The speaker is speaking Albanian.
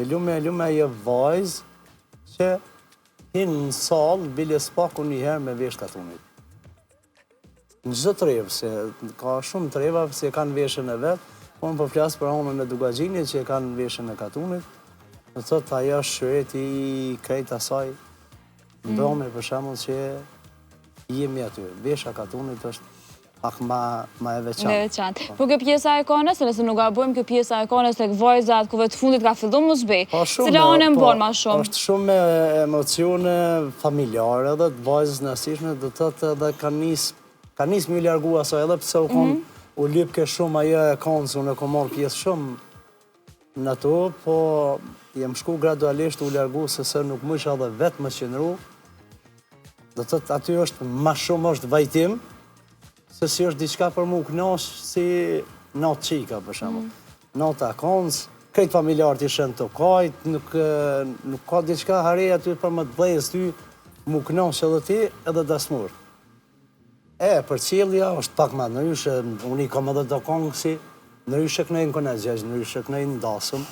E lume e vajzë që hinë në salë, bile s'paku njëherë me vesh katunit. Në gjithë trevë, se ka shumë treva se kanë veshën e vetë, po më përflasë për anën e Dugagjinit që kanë veshën e katunit. Në thotë ajo shëreti i krejt asaj, ndome për shemull që jemi aty. Vesha katunit është pak ma e veçantë. Po kjo pjesa e konës, nëse nuk gabojmë kjo pjesa e konës tek vajzat, kuve të fundit ka fillu mu zbej. Cila anë e mbon ma shumë? Është shumë emocione familjare edhe të vajzës nësishme, dhe të thotë edhe ka nis më largu asaj edhe pëse u lypke shumë ajo e konës, unë e ko marrë pjesë shumë në ato, po jem shku gradualisht u largu se nuk më isha edhe vetë më qenru. Dhe të thotë aty është ma shumë është vajtim, se si është diçka për mu kënosh si natë qika, për shemull. Nata konës, krejt familjarët i shenë të kajt, nuk ka diçka harej aty për më të dhejës ty, mu kënosh edhe ti edhe dasmur. Për qilja është pak ma nëryshe, unë i kam edhe do kongësi, nëryshe kënej në këne gjegjë, nëryshe kënej në dasëm,